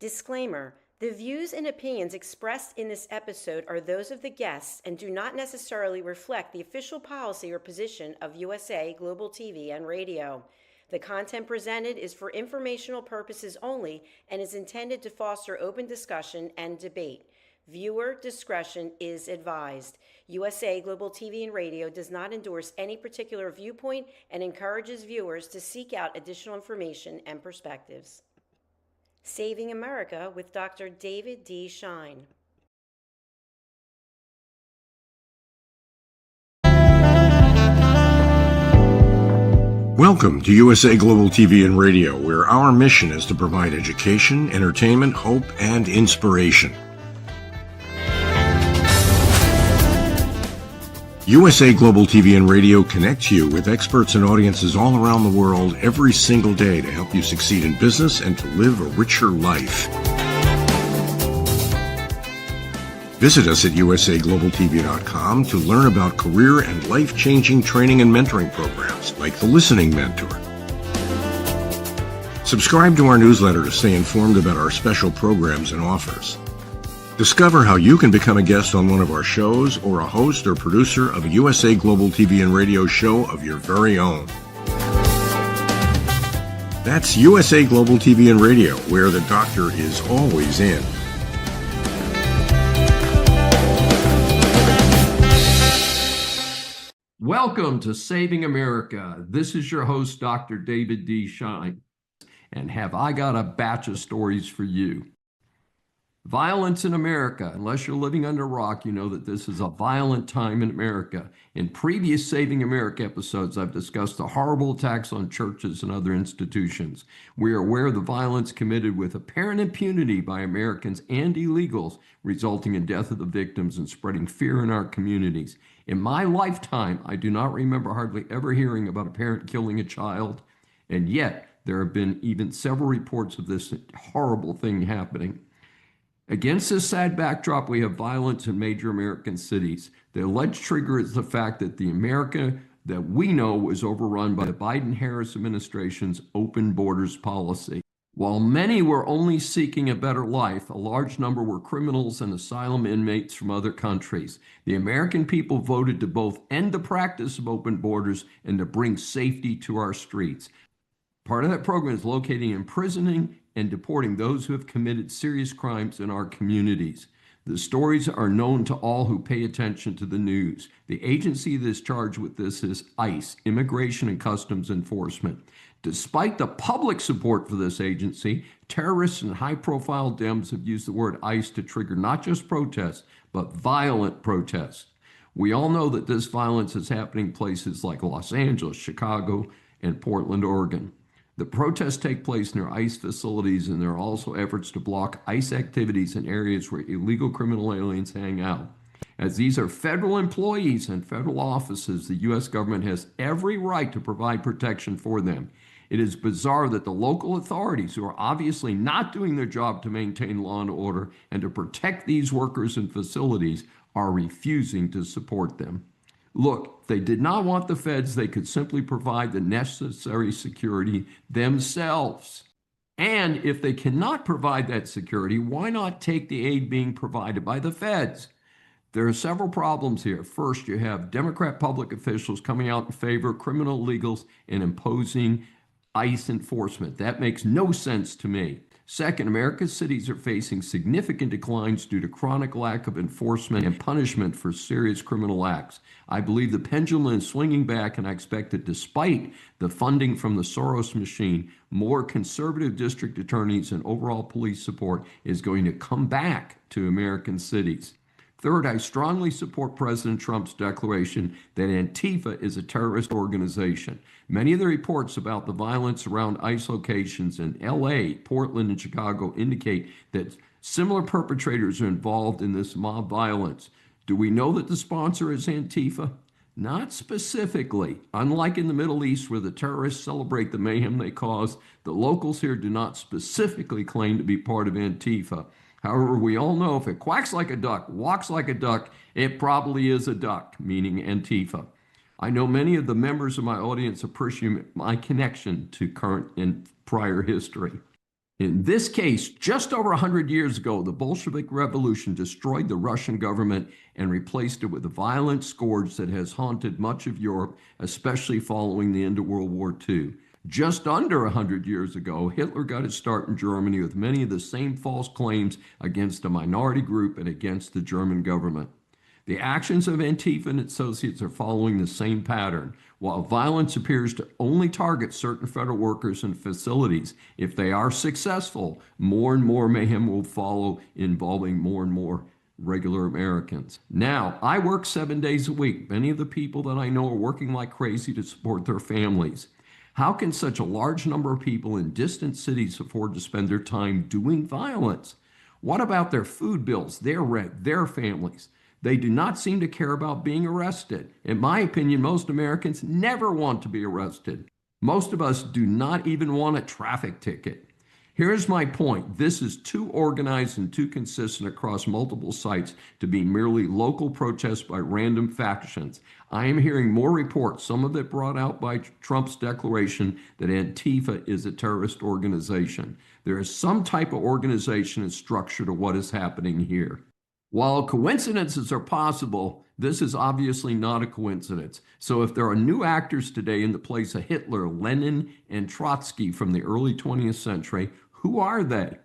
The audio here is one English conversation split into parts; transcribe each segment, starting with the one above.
Disclaimer: the views and opinions expressed in this episode are those of the guests and do not necessarily reflect the official policy or position of USA Global TV and Radio. The content presented is for informational purposes only and is intended to foster open discussion and debate. Viewer discretion is advised. USA Global TV and Radio does not endorse any particular viewpoint and encourages viewers to seek out additional information and perspectives. Saving America with Dr. David D. Schein. Welcome to USA Global TV and Radio, where our mission is to provide education, entertainment, hope, and inspiration. USA Global TV and Radio connects you with experts and audiences all around the world every single day to help you succeed in business and to live a richer life. Visit us at usaglobaltv.com to learn about career and life-changing training and mentoring programs like the Listening Mentor. Subscribe to our newsletter to stay informed about our special programs and offers. Discover how you can become a guest on one of our shows or a host or producer of a USA Global TV and Radio show of your very own. That's USA Global TV and Radio, where the doctor is always in. Welcome to Saving America. This is your host, Dr. David D. Schein. And have I got a batch of stories for you? Violence in America. Unless you're living under a rock, you know that this is a violent time in America. In previous Saving America episodes, I've discussed the horrible attacks on churches and other institutions. We are aware of the violence committed with apparent impunity by Americans and illegals, resulting in death of the victims and spreading fear in our communities. In my lifetime, I do not remember hardly ever hearing about a parent killing a child, and yet there have been even several reports of this horrible thing happening. Against this sad backdrop, we have violence in major American cities. The alleged trigger is the fact that the America that we know was overrun by the Biden-Harris administration's open borders policy. While many were only seeking a better life, a large number were criminals and asylum inmates from other countries. The American people voted to both end the practice of open borders and to bring safety to our streets. Part of that program is locating, imprisoning, and deporting those who have committed serious crimes in our communities. The stories are known to all who pay attention to the news. The agency that is charged with this is ICE, Immigration and Customs Enforcement. Despite the public support for this agency, terrorists and high-profile Dems have used the word ICE to trigger not just protests, but violent protests. We all know that this violence is happening in places like Los Angeles, Chicago, and Portland, Oregon. The protests take place near ICE facilities, and there are also efforts to block ICE activities in areas where illegal criminal aliens hang out. As these are federal employees and federal offices, the U.S. government has every right to provide protection for them. It is bizarre that the local authorities, who are obviously not doing their job to maintain law and order and to protect these workers and facilities, are refusing to support them. Look, if they did not want the feds, they could simply provide the necessary security themselves. And if they cannot provide that security, why not take the aid being provided by the feds? There are several problems here. First, you have Democrat public officials coming out in favor of criminal illegals and imposing ICE enforcement. That makes no sense to me. Second, America's cities are facing significant declines due to chronic lack of enforcement and punishment for serious criminal acts. I believe the pendulum is swinging back, and I expect that despite the funding from the Soros machine, more conservative district attorneys and overall police support is going to come back to American cities. Third, I strongly support President Trump's declaration that ANTIFA is a terrorist organization. Many of the reports about the violence around ICE locations in LA, Portland, and Chicago indicate that similar perpetrators are involved in this mob violence. Do we know that the sponsor is ANTIFA? Not specifically. Unlike in the Middle East, where the terrorists celebrate the mayhem they cause, the locals here do not specifically claim to be part of ANTIFA. However, we all know if it quacks like a duck, walks like a duck, it probably is a duck, meaning Antifa. I know many of the members of my audience appreciate my connection to current and prior history. In this case, just over 100 years ago, the Bolshevik Revolution destroyed the Russian government and replaced it with a violent scourge that has haunted much of Europe, especially following the end of World War II. Just under 100 years ago, Hitler got his start in Germany with many of the same false claims against a minority group and against the German government. The actions of Antifa and its associates are following the same pattern. While violence appears to only target certain federal workers and facilities, if they are successful, more and more mayhem will follow, involving more and more regular Americans. Now, I work 7 days a week. Many of the people that I know are working like crazy to support their families. How can such a large number of people in distant cities afford to spend their time doing violence? What about their food bills, their rent, their families? They do not seem to care about being arrested. In my opinion, most Americans never want to be arrested. Most of us do not even want a traffic ticket. Here's my point. This is too organized and too consistent across multiple sites to be merely local protests by random factions. I am hearing more reports, some of it brought out by Trump's declaration that Antifa is a terrorist organization. There is some type of organization and structure to what is happening here. While coincidences are possible, this is obviously not a coincidence. So if there are new actors today in the place of Hitler, Lenin, and Trotsky from the early 20th century, who are they?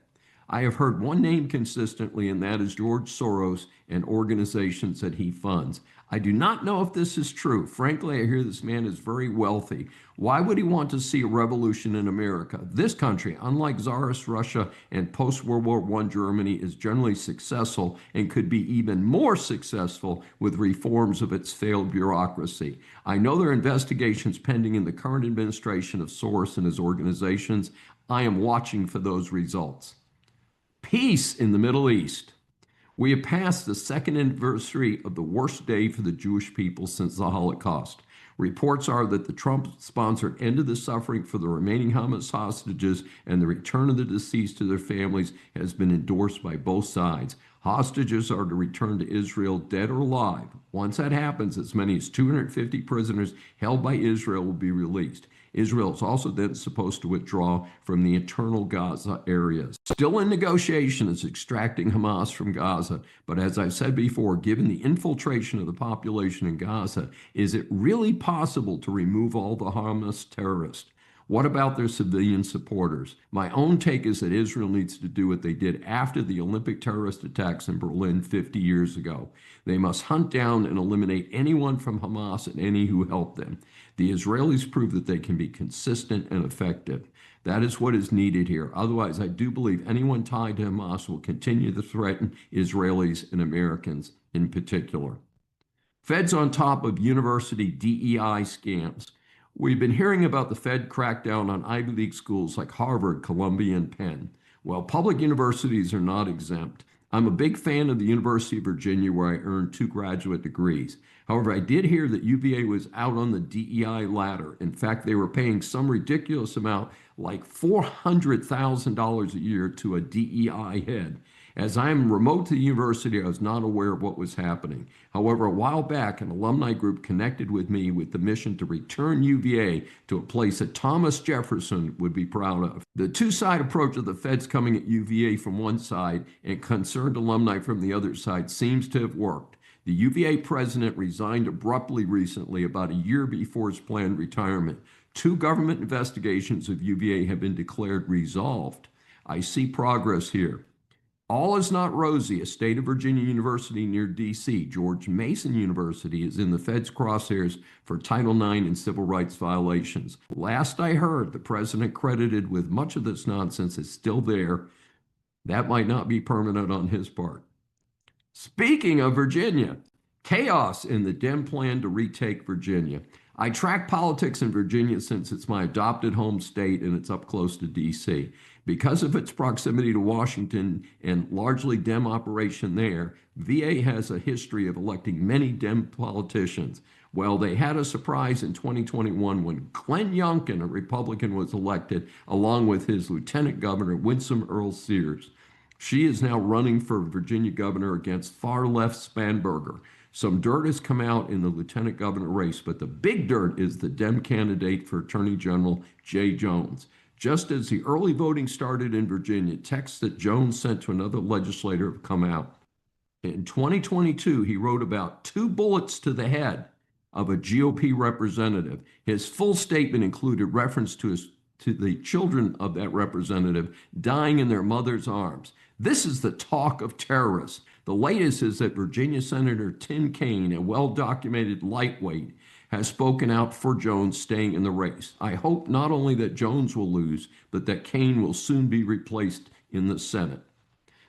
I have heard one name consistently, and that is George Soros and organizations that he funds. I do not know if this is true. Frankly, I hear this man is very wealthy. Why would he want to see a revolution in America? This country, unlike Tsarist Russia and post-World War I Germany, is generally successful and could be even more successful with reforms of its failed bureaucracy. I know there are investigations pending in the current administration of Soros and his organizations. I am watching for those results. Peace in the Middle East. We have passed the second anniversary of the worst day for the Jewish people since the Holocaust. Reports are that the Trump-sponsored end of the suffering for the remaining Hamas hostages and the return of the deceased to their families has been endorsed by both sides. Hostages are to return to Israel dead or alive. Once that happens, as many as 250 prisoners held by Israel will be released. Israel is also then supposed to withdraw from the internal Gaza areas. Still in negotiation is extracting Hamas from Gaza, but as I've said before, given the infiltration of the population in Gaza, is it really possible to remove all the Hamas terrorists? What about their civilian supporters? My own take is that Israel needs to do what they did after the Olympic terrorist attacks in Berlin 50 years ago. They must hunt down and eliminate anyone from Hamas and any who helped them. The Israelis prove that they can be consistent and effective. That is what is needed here. Otherwise, I do believe anyone tied to Hamas will continue to threaten Israelis and Americans in particular. Feds on top of university DEI scams. We've been hearing about the Fed crackdown on Ivy League schools like Harvard, Columbia, and Penn. Well, public universities are not exempt. I'm a big fan of the University of Virginia, where I earned 2 graduate degrees. However, I did hear that UVA was out on the DEI ladder. In fact, they were paying some ridiculous amount, like $400,000 a year, to a DEI head. As I am remote to the university, I was not aware of what was happening. However, a while back, an alumni group connected with me with the mission to return UVA to a place that Thomas Jefferson would be proud of. The two-side approach of the feds coming at UVA from one side and concerned alumni from the other side seems to have worked. The UVA president resigned abruptly recently, about a year before his planned retirement. 2 government investigations of UVA have been declared resolved. I see progress here. All is not rosy. A state of Virginia university near D.C., George Mason University, is in the Fed's crosshairs for Title IX and civil rights violations. Last I heard, the president credited with much of this nonsense is still there. That might not be permanent on his part. Speaking of Virginia, chaos in the Dem plan to retake Virginia. I track politics in Virginia since it's my adopted home state and it's up close to D.C. Because of its proximity to Washington and largely Dem operation there, VA has a history of electing many Dem politicians. Well, they had a surprise in 2021 when Glenn Youngkin, a Republican, was elected, along with his Lieutenant Governor, Winsome Earl Sears. She is now running for Virginia governor against far-left Spanberger. Some dirt has come out in the lieutenant governor race, but the big dirt is the Dem candidate for Attorney General, Jay Jones. Just as the early voting started in Virginia, texts that Jones sent to another legislator have come out. In 2022, he wrote about 2 bullets to the head of a GOP representative. His full statement included reference to the children of that representative dying in their mother's arms. This is the talk of terrorists. The latest is that Virginia Senator Tim Kaine, a well-documented lightweight, has spoken out for Jones staying in the race. I hope not only that Jones will lose, but that Kaine will soon be replaced in the Senate.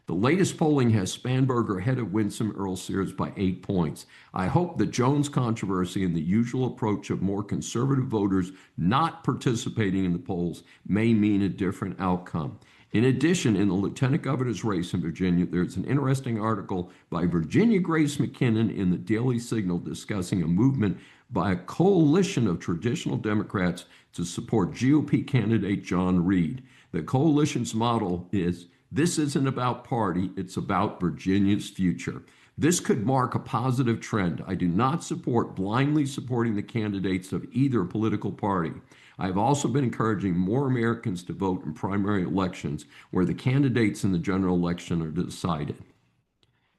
The latest polling has Spanberger ahead of Winsome Earl Sears by 8 points. I hope the Jones controversy and the usual approach of more conservative voters not participating in the polls may mean a different outcome. In addition, in the lieutenant governor's race in Virginia, there's an interesting article by Virginia Grace McKinnon in the Daily Signal discussing a movement by a coalition of traditional Democrats to support GOP candidate John Reed. The coalition's model is, this isn't about party, it's about Virginia's future. This could mark a positive trend. I do not support blindly supporting the candidates of either political party. I have also been encouraging more Americans to vote in primary elections where the candidates in the general election are decided.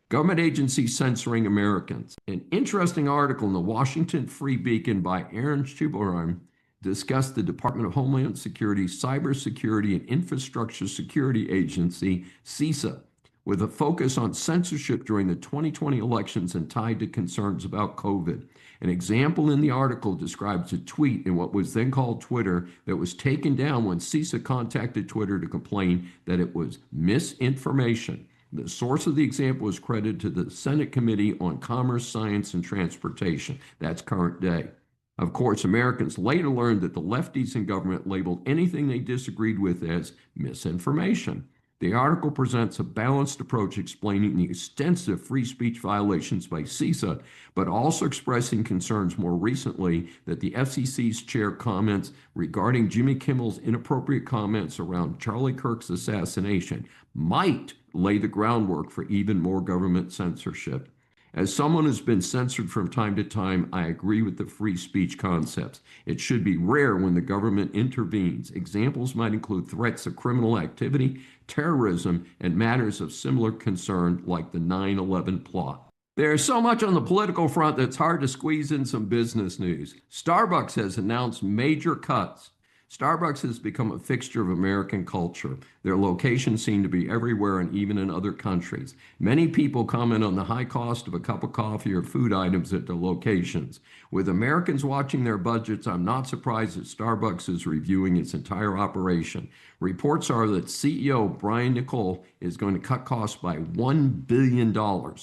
Government agencies censoring Americans. An interesting article in the Washington Free Beacon by Aaron Schuberheim discussed the Department of Homeland Security's Cybersecurity and Infrastructure Security Agency, CISA, with a focus on censorship during the 2020 elections and tied to concerns about COVID. An example in the article describes a tweet in what was then called Twitter that was taken down when CISA contacted Twitter to complain that it was misinformation. The source of the example was credited to the Senate Committee on Commerce, Science, and Transportation. That's current day. Of course, Americans later learned that the lefties in government labeled anything they disagreed with as misinformation. The article presents a balanced approach explaining the extensive free speech violations by CISA, but also expressing concerns more recently that the FCC's chair comments regarding Jimmy Kimmel's inappropriate comments around Charlie Kirk's assassination might lay the groundwork for even more government censorship. As someone who's been censored from time to time, I agree with the free speech concepts. It should be rare when the government intervenes. Examples might include threats of criminal activity, terrorism, and matters of similar concern like the 9/11 plot. There's so much on the political front that's hard to squeeze in some business news. Starbucks has announced major cuts. Starbucks has become a fixture of American culture. Their locations seem to be everywhere and even in other countries. Many people comment on the high cost of a cup of coffee or food items at their locations. With Americans watching their budgets, I'm not surprised that Starbucks is reviewing its entire operation. Reports are that CEO Brian Niccol is going to cut costs by $1 billion.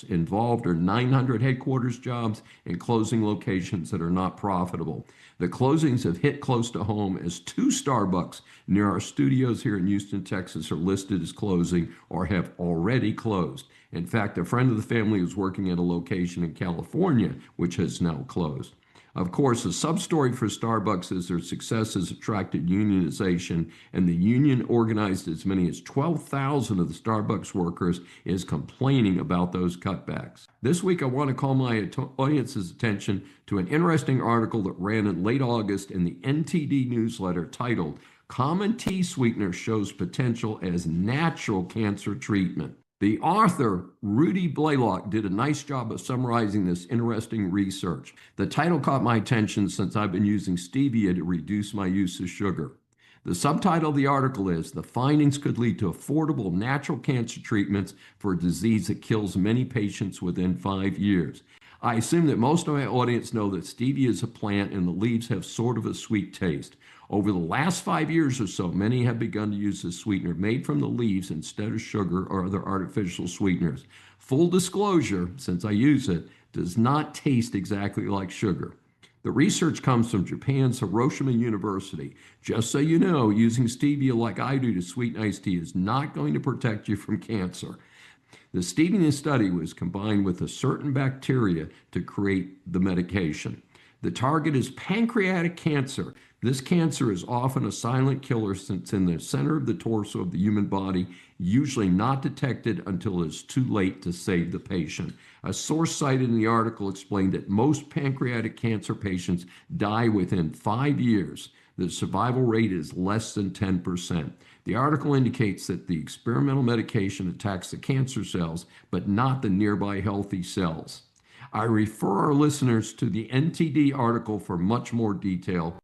Involved are 900 headquarters jobs and closing locations that are not profitable. The closings have hit close to home as 2 Starbucks near our studios here in Houston, Texas are listed as closing or have already closed. In fact, a friend of the family is working at a location in California, which has now closed. Of course, a sub-story for Starbucks is their success has attracted unionization, and the union organized as many as 12,000 of the Starbucks workers is complaining about those cutbacks. This week, I want to call my audience's attention to an interesting article that ran in late August in the NTD newsletter titled, "Common Tea Sweetener Shows Potential as Natural Cancer Treatment." The author, Rudy Blaylock, did a nice job of summarizing this interesting research. The title caught my attention since I've been using stevia to reduce my use of sugar. The subtitle of the article is, "The Findings Could Lead to Affordable Natural Cancer Treatments for a Disease That Kills Many Patients Within 5 Years." I assume that most of my audience know that stevia is a plant and the leaves have sort of a sweet taste. Over the last 5 years or so, many have begun to use this sweetener made from the leaves instead of sugar or other artificial sweeteners. Full disclosure, since I use it, does not taste exactly like sugar. The research comes from Japan's Hiroshima University. Just so you know, using stevia like I do to sweeten iced tea is not going to protect you from cancer. The stevia study was combined with a certain bacteria to create the medication. The target is pancreatic cancer. This cancer is often a silent killer since it's in the center of the torso of the human body, usually not detected until it's too late to save the patient. A source cited in the article explained that most pancreatic cancer patients die within 5 years. The survival rate is less than 10%. The article indicates that the experimental medication attacks the cancer cells, but not the nearby healthy cells. I refer our listeners to the NTD article for much more detail.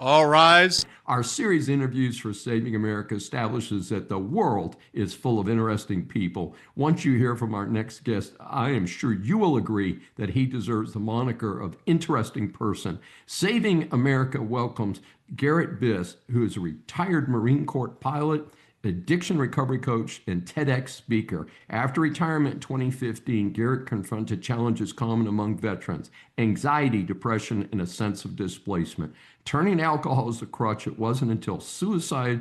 All rise. Our series Interviews for Saving America establishes that the world is full of interesting people. Once you hear from our next guest, I am sure you will agree that he deserves the moniker of interesting person. Saving America welcomes Garrett Biss, who is a retired Marine Corps pilot, addiction recovery coach, and TEDx speaker. After retirement in 2015, Garrett confronted challenges common among veterans: anxiety, depression, and a sense of displacement. Turning alcohol as a crutch, it wasn't until suicidal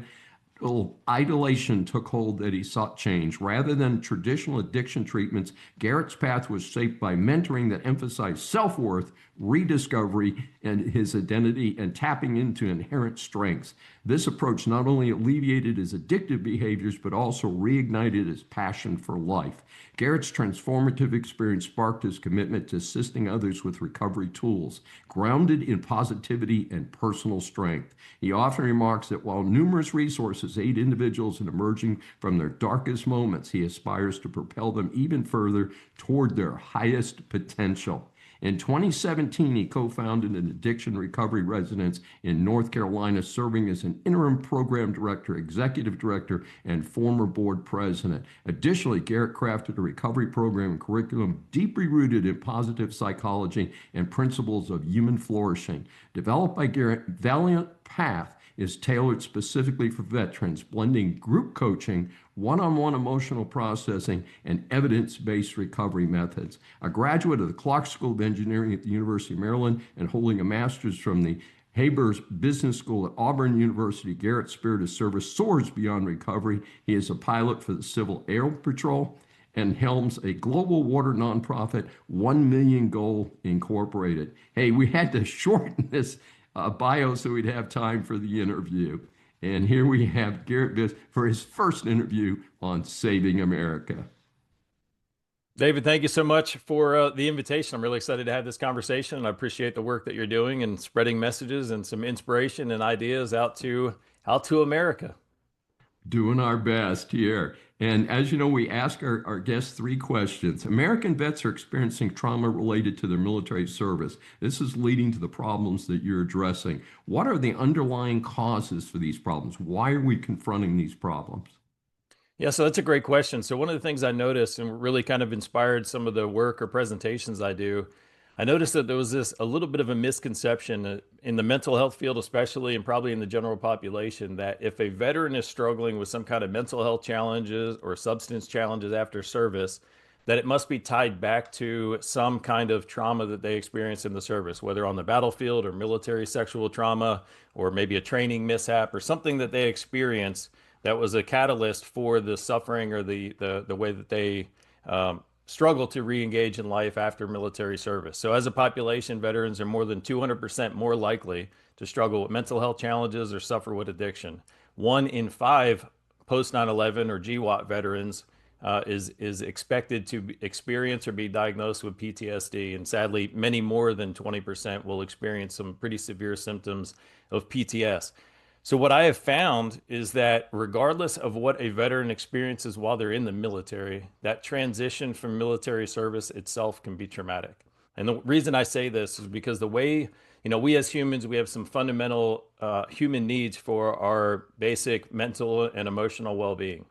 ideation took hold that he sought change. Rather than traditional addiction treatments, Garrett's path was shaped by mentoring that emphasized self-worth, rediscovery, and his identity, and tapping into inherent strengths. This approach not only alleviated his addictive behaviors, but also reignited his passion for life. Garrett's transformative experience sparked his commitment to assisting others with recovery tools, grounded in positivity and personal strength. He often remarks that while numerous resources aid individuals in emerging from their darkest moments, he aspires to propel them even further toward their highest potential. In 2017, he co-founded an addiction recovery residence in North Carolina, serving as an interim program director, executive director, and former board president. Additionally, Garrett crafted a recovery program and curriculum deeply rooted in positive psychology and principles of human flourishing. Developed by Garrett, Valiant Path is tailored specifically for veterans, blending group coaching, one-on-one emotional processing, and evidence-based recovery methods. A graduate of the Clark School of Engineering at the University of Maryland and holding a master's from the Haber's Business School at Auburn University, Garrett's spirit of service soars beyond recovery. He is a pilot for the Civil Air Patrol and helms a global water nonprofit, 1 Million Goal Incorporated. Hey, we had to shorten this bio so we'd have time for the interview. And here we have Garrett Biss for his first interview on Saving America. David, thank you so much for the invitation. I'm really excited to have this conversation, and I appreciate the work that you're doing and spreading messages and some inspiration and ideas out to America. Doing our best here. And as you know, we ask our guests 3 questions. American vets are experiencing trauma related to their military service. This is leading to the problems that you're addressing. What are the underlying causes for these problems? Why are we confronting these problems? Yeah, so that's a great question. So one of the things I noticed and really kind of inspired some of the work or presentations I do, I noticed that there was a little bit of a misconception in the mental health field, especially, and probably in the general population, that if a veteran is struggling with some kind of mental health challenges or substance challenges after service, that it must be tied back to some kind of trauma that they experienced in the service, whether on the battlefield or military sexual trauma, or maybe a training mishap or something that they experienced that was a catalyst for the suffering or the way that they struggle to re-engage in life after military service. So as a population, veterans are more than 200% more likely to struggle with mental health challenges or suffer with addiction. 1 in 5 post 9/11 or GWAT veterans is expected to experience or be diagnosed with PTSD. And sadly, many more than 20% will experience some pretty severe symptoms of PTS. So what I have found is that regardless of what a veteran experiences while they're in the military, that transition from military service itself can be traumatic. And the reason I say this is because the way, we as humans, we have some fundamental human needs for our basic mental and emotional well-being.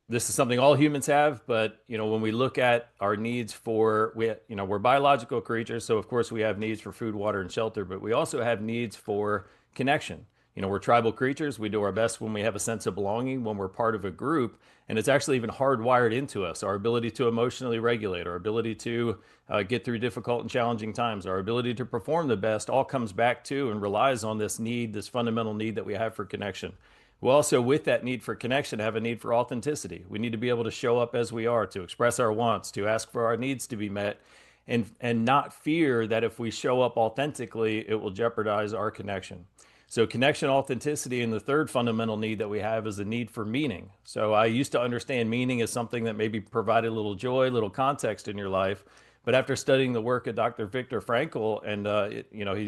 This is something all humans have, but when we look at our needs we're biological creatures, so of course we have needs for food, water, and shelter, but we also have needs for connection. We're tribal creatures. We do our best when we have a sense of belonging, when we're part of a group, and it's actually even hardwired into us. Our ability to emotionally regulate, our ability to get through difficult and challenging times, our ability to perform the best all comes back to and relies on this need, this fundamental need that we have for connection. We also, with that need for connection, have a need for authenticity. We need to be able to show up as we are, to express our wants, to ask for our needs to be met, and not fear that if we show up authentically, it will jeopardize our connection. So connection, authenticity, and the third fundamental need that we have is the need for meaning. So I used to understand meaning as something that maybe provided a little joy, a little context in your life. But after studying the work of Dr. Viktor Frankl, and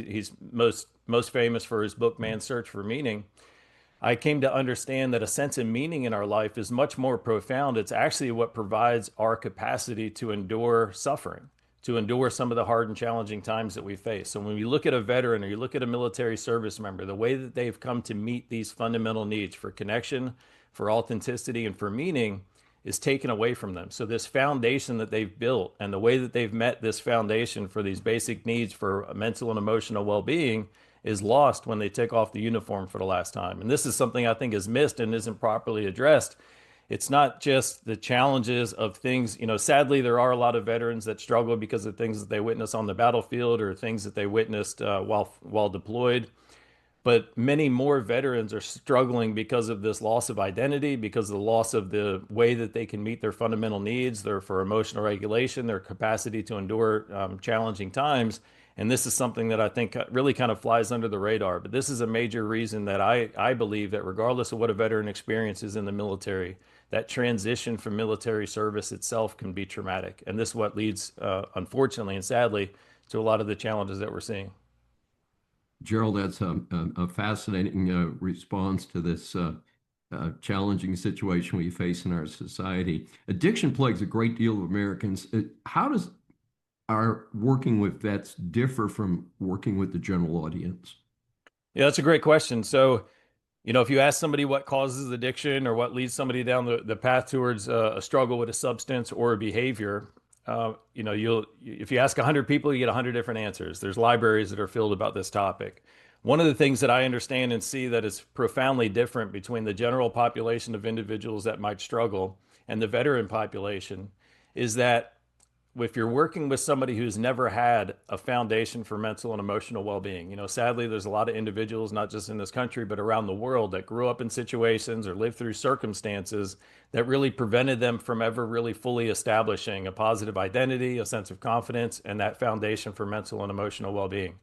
he's most famous for his book Man's Search for Meaning, I came to understand that a sense of meaning in our life is much more profound. It's actually what provides our capacity to endure suffering, to endure some of the hard and challenging times that we face. So when you look at a veteran or you look at a military service member, the way that they've come to meet these fundamental needs for connection, for authenticity, and for meaning is taken away from them. So this foundation that they've built and the way that they've met this foundation for these basic needs for mental and emotional well-being is lost when they take off the uniform for the last time. And this is something I think is missed and isn't properly addressed. It's not just the challenges of things, sadly, there are a lot of veterans that struggle because of things that they witnessed on the battlefield or things that they witnessed while deployed. But many more veterans are struggling because of this loss of identity, because of the loss of the way that they can meet their fundamental needs, for emotional regulation, their capacity to endure challenging times. And this is something that I think really kind of flies under the radar. But this is a major reason that I believe that regardless of what a veteran experiences in the military, that transition from military service itself can be traumatic. And this is what leads, unfortunately and sadly, to a lot of the challenges that we're seeing. Gerald, that's a fascinating response to this challenging situation we face in our society. Addiction plagues a great deal of Americans. How does our working with vets differ from working with the general audience? Yeah, that's a great question. So, if you ask somebody what causes addiction or what leads somebody down the path towards a struggle with a substance or a behavior, if you ask 100 people, you get 100 different answers. There's libraries that are filled about this topic. One of the things that I understand and see that is profoundly different between the general population of individuals that might struggle and the veteran population is that if you're working with somebody who's never had a foundation for mental and emotional well-being, sadly, there's a lot of individuals, not just in this country, but around the world that grew up in situations or lived through circumstances that really prevented them from ever really fully establishing a positive identity, a sense of confidence, and that foundation for mental and emotional well-being.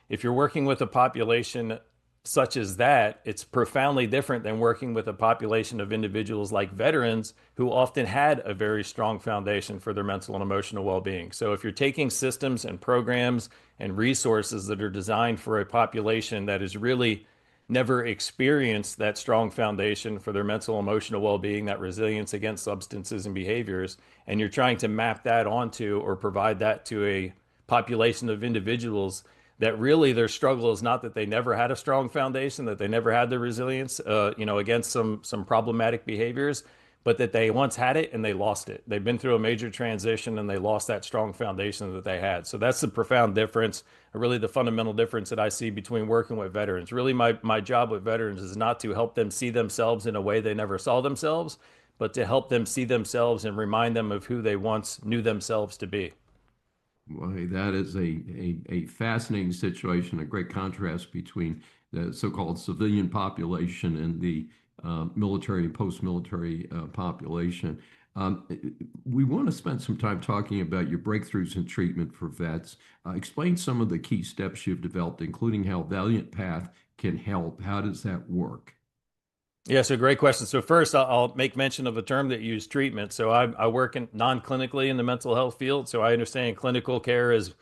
If you're working with a population such as that, it's profoundly different than working with a population of individuals like veterans who often had a very strong foundation for their mental and emotional well-being. So if you're taking systems and programs and resources that are designed for a population that has really never experienced that strong foundation for their mental and emotional well-being, that resilience against substances and behaviors, and you're trying to map that onto or provide that to a population of individuals that really their struggle is not that they never had a strong foundation, that they never had the resilience, against some problematic behaviors, but that they once had it and they lost it. They've been through a major transition and they lost that strong foundation that they had. So that's the profound difference, really the fundamental difference that I see between working with veterans. Really, my job with veterans is not to help them see themselves in a way they never saw themselves, but to help them see themselves and remind them of who they once knew themselves to be. Well, that is a fascinating situation, a great contrast between the so-called civilian population and the military and post-military population. We want to spend some time talking about your breakthroughs in treatment for vets. Explain some of the key steps you've developed, including how Valiant Path can help. How does that work? Yeah, so great question. So first, I'll make mention of a term that you use, treatment. So I work non-clinically in the mental health field. So I understand clinical care is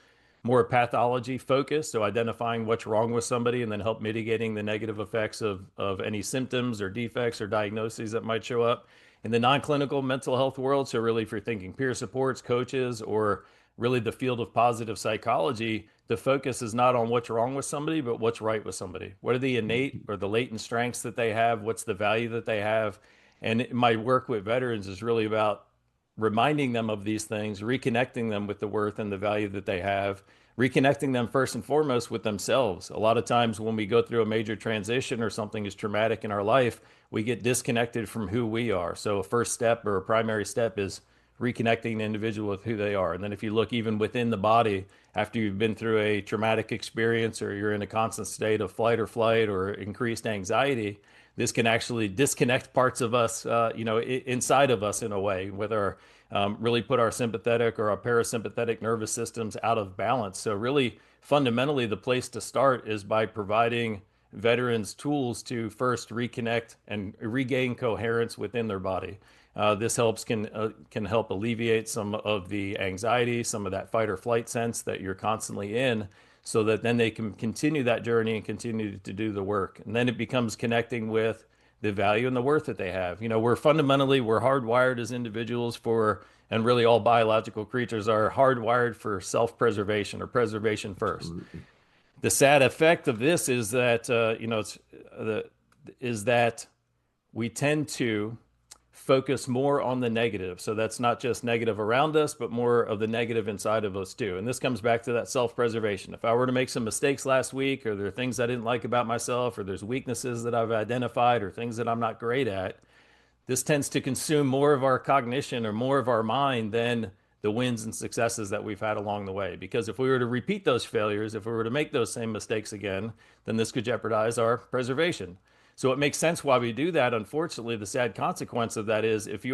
more pathology focused. So identifying what's wrong with somebody and then help mitigating the negative effects of any symptoms or defects or diagnoses that might show up. In the non-clinical mental health world, so really if you're thinking peer supports, coaches, or really the field of positive psychology, the focus is not on what's wrong with somebody, but what's right with somebody. What are the innate or the latent strengths that they have? What's the value that they have? And my work with veterans is really about reminding them of these things, reconnecting them with the worth and the value that they have, reconnecting them first and foremost with themselves. A lot of times when we go through a major transition or something is traumatic in our life, we get disconnected from who we are. So a first step or a primary step is reconnecting the individual with who they are. And then if you look even within the body, after you've been through a traumatic experience or you're in a constant state of flight or flight or increased anxiety, this can actually disconnect parts of us, inside of us in a way, with our really put our sympathetic or our parasympathetic nervous systems out of balance. So really, fundamentally, the place to start is by providing veterans tools to first reconnect and regain coherence within their body. This can help alleviate some of the anxiety, some of that fight or flight sense that you're constantly in, so that then they can continue that journey and continue to do the work. And then it becomes connecting with the value and the worth that they have. We're hardwired as individuals for, and really all biological creatures are hardwired for self-preservation or preservation first. Absolutely. The sad effect of this is that, is that we tend to focus more on the negative. So that's not just negative around us, but more of the negative inside of us too. And this comes back to that self-preservation. If I were to make some mistakes last week, or there are things I didn't like about myself, or there's weaknesses that I've identified, or things that I'm not great at, this tends to consume more of our cognition or more of our mind than the wins and successes that we've had along the way. Because if we were to repeat those failures, if we were to make those same mistakes again, then this could jeopardize our preservation. So it makes sense why we do that. Unfortunately, the sad consequence of that is if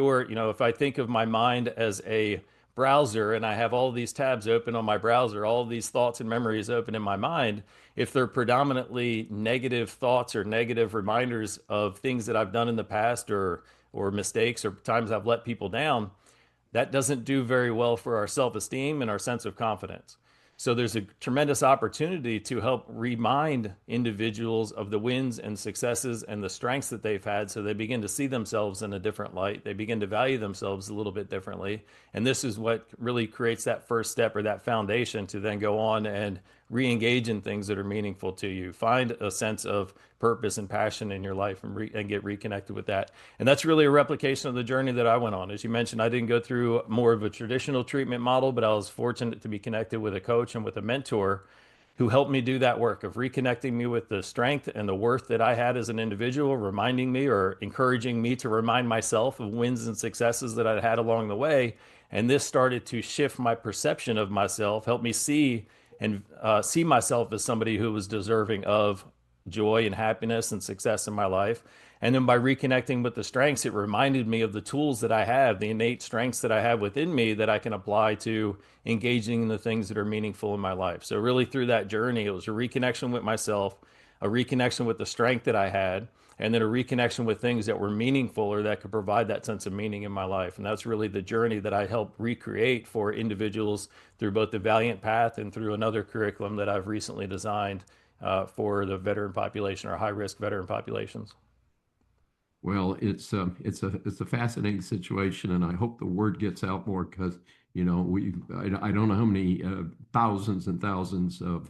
I think of my mind as a browser and I have all these tabs open on my browser, all of these thoughts and memories open in my mind, if they're predominantly negative thoughts or negative reminders of things that I've done in the past or mistakes or times I've let people down, that doesn't do very well for our self-esteem and our sense of confidence. So there's a tremendous opportunity to help remind individuals of the wins and successes and the strengths that they've had, so they begin to see themselves in a different light. They begin to value themselves a little bit differently. And this is what really creates that first step or that foundation to then go on and re-engage in things that are meaningful to you. Find a sense of purpose and passion in your life and get reconnected with that. And that's really a replication of the journey that I went on. As you mentioned, I didn't go through more of a traditional treatment model, but I was fortunate to be connected with a coach and with a mentor who helped me do that work of reconnecting me with the strength and the worth that I had as an individual, reminding me or encouraging me to remind myself of wins and successes that I had along the way. And this started to shift my perception of myself, help me see myself as somebody who was deserving of joy and happiness and success in my life. And then by reconnecting with the strengths, it reminded me of the tools that I have, the innate strengths that I have within me that I can apply to engaging in the things that are meaningful in my life. So really through that journey, it was a reconnection with myself, a reconnection with the strength that I had, and then a reconnection with things that were meaningful or that could provide that sense of meaning in my life. And that's really the journey that I help recreate for individuals through both the Valiant Path and through another curriculum that I've recently designed for the veteran population or high-risk veteran populations. Well, it's a fascinating situation, and I hope the word gets out more because I don't know how many thousands and thousands of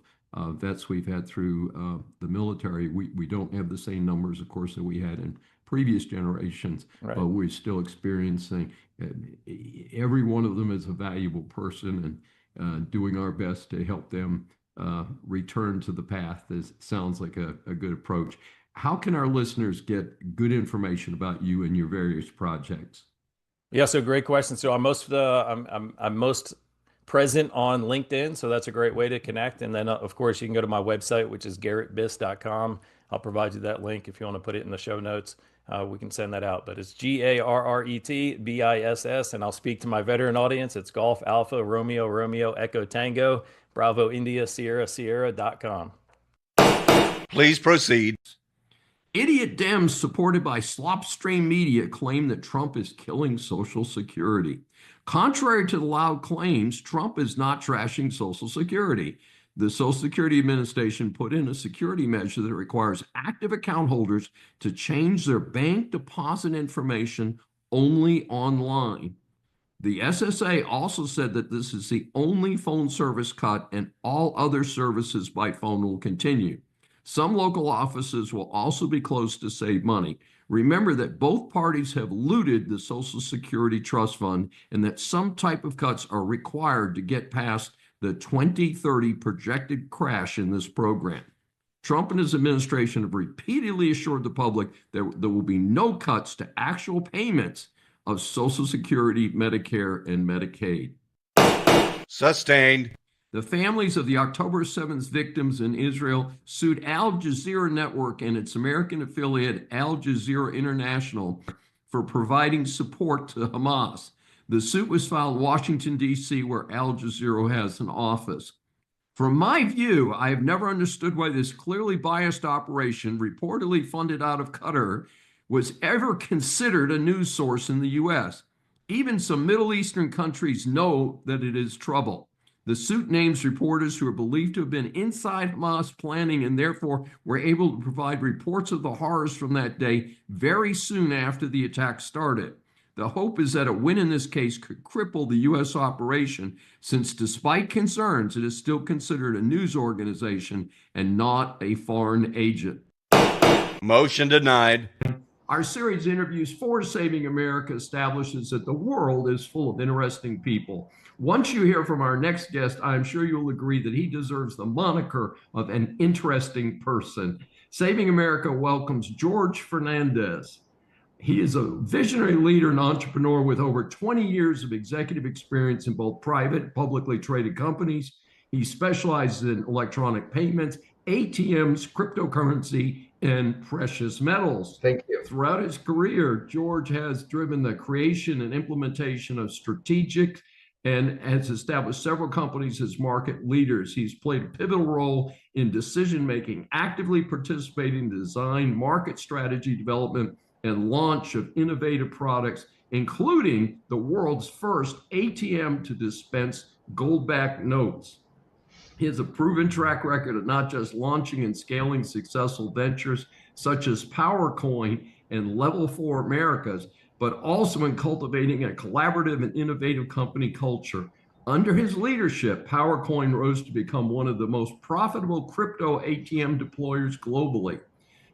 vets we've had through the military. We don't have the same numbers, of course, that we had in previous generations, Right. but we're still experiencing every one of them is a valuable person, and doing our best to help them return to the path sounds like a good approach. How can our listeners get good information about you and your various projects? Yeah, so great question. So I'm most present on LinkedIn, so that's a great way to connect. And then, of course, you can go to my website, which is garrettbiss.com. I'll provide you that link if you want to put it in the show notes. We can send that out. But it's GARRETBISS, and I'll speak to my veteran audience. It's Golf Alpha Romeo Romeo Echo Tango Bravo India Sierra Sierra.com. Please proceed. Idiot Dems supported by slopstream media claim that Trump is killing Social Security. Contrary to the loud claims, Trump is not trashing Social Security. The Social Security Administration put in a security measure that requires active account holders to change their bank deposit information only online. The SSA also said that this is the only phone service cut and all other services by phone will continue. Some local offices will also be closed to save money. Remember that both parties have looted the Social Security Trust Fund and that some type of cuts are required to get past the 2030 projected crash in this program. Trump and his administration have repeatedly assured the public that there will be no cuts to actual payments of Social Security, Medicare, and Medicaid. Sustained. The families of the October 7th victims in Israel sued Al Jazeera Network and its American affiliate Al Jazeera International for providing support to Hamas. The suit was filed in Washington, D.C., where Al Jazeera has an office. From my view, I have never understood why this clearly biased operation, reportedly funded out of Qatar, was ever considered a news source in the U.S. Even some Middle Eastern countries know that it is trouble. The suit names reporters who are believed to have been inside Hamas planning and therefore were able to provide reports of the horrors from that day very soon after the attack started. The hope is that a win in this case could cripple the U.S. operation, since despite concerns, it is still considered a news organization and not a foreign agent. Motion denied. Our series interviews for Saving America establishes that the world is full of interesting people. Once you hear from our next guest, I'm sure you'll agree that he deserves the moniker of an interesting person. Saving America welcomes George Fernandez. He is a visionary leader and entrepreneur with over 20 years of executive experience in both private and publicly traded companies. He specializes in electronic payments, ATMs, cryptocurrency, and precious metals. Thank you. Throughout his career, George has driven the creation and implementation of strategic and has established several companies as market leaders. He's played a pivotal role in decision-making, actively participating in design, market strategy development, and launch of innovative products, including the world's first ATM to dispense gold-backed notes. He has a proven track record of not just launching and scaling successful ventures such as PowerCoin and Level 4 Americas, but also in cultivating a collaborative and innovative company culture. Under his leadership, PowerCoin rose to become one of the most profitable crypto ATM deployers globally.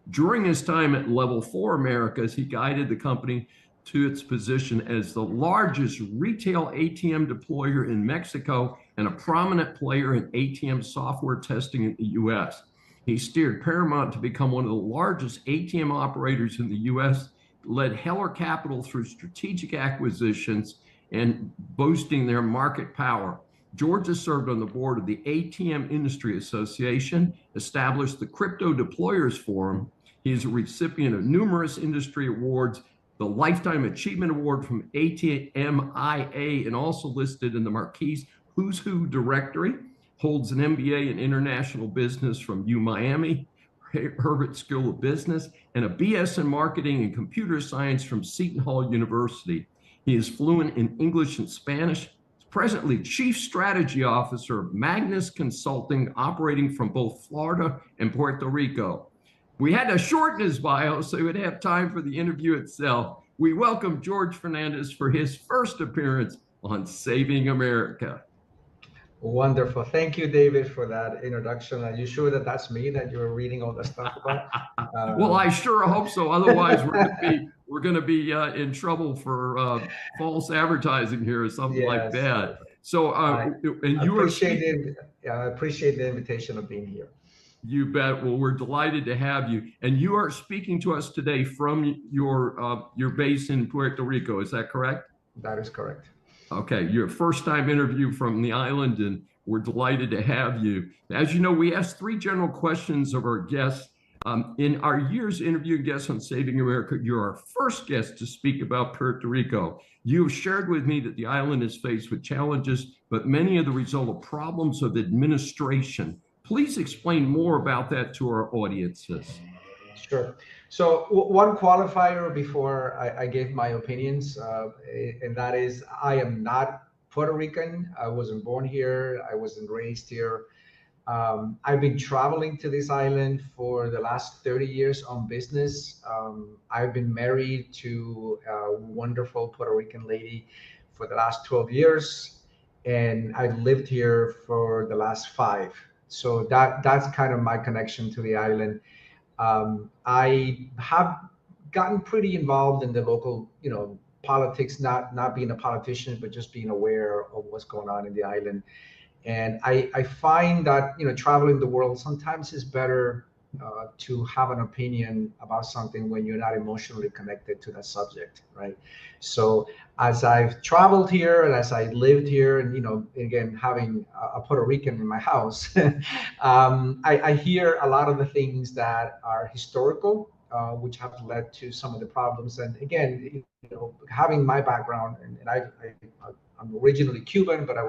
During his time at Level 4 Americas, he guided the company to its position as the largest retail ATM deployer in Mexico and a prominent player in ATM software testing in the U.S. He steered Paramount to become one of the largest ATM operators in the U.S., led Heller Capital through strategic acquisitions and boosting their market power. George has served on the board of the ATM Industry Association, established the Crypto Deployers Forum. He is a recipient of numerous industry awards, the Lifetime Achievement Award from ATMIA, and also listed in the Marquis Who's Who directory, holds an MBA in International Business from UMiami, Herbert School of Business, and a BS in Marketing and Computer Science from Seton Hall University. He is fluent in English and Spanish. Presently Chief Strategy Officer of Magnus Consulting, operating from both Florida and Puerto Rico. We had to shorten his bio so he would have time for the interview itself. We welcome George Fernandez for his first appearance on Saving America. Wonderful. Thank you, David, for that introduction. Are you sure that that's me that you're reading all the stuff about? Well, I sure hope so. Otherwise, we're going to be in trouble for false advertising here or something like that. So, I appreciate the invitation of being here. You bet. Well, we're delighted to have you. And you are speaking to us today from your base in Puerto Rico. Is that correct? That is correct. Okay, your first time interview from the island, and we're delighted to have you. As you know, we ask 3 general questions of our guests. In our years interviewing guests on Saving America, you're our first guest to speak about Puerto Rico. You have shared with me that the island is faced with challenges, but many are the result of problems of administration. Please explain more about that to our audiences. Sure. So one qualifier before I give my opinions, and that is I am not Puerto Rican. I wasn't born here. I wasn't raised here. I've been traveling to this island for the last 30 years on business. I've been married to a wonderful Puerto Rican lady for the last 12 years, and I've lived here for the last 5. So that's kind of my connection to the island. I have gotten pretty involved in the local, politics, not being a politician, but just being aware of what's going on in the island. And I find that, traveling the world sometimes is better to have an opinion about something when you're not emotionally connected to that subject, right? So as I've traveled here and as I lived here, and again having a Puerto Rican in my house, I hear a lot of the things that are historical, which have led to some of the problems. And again, having my background, and I'm originally Cuban, but I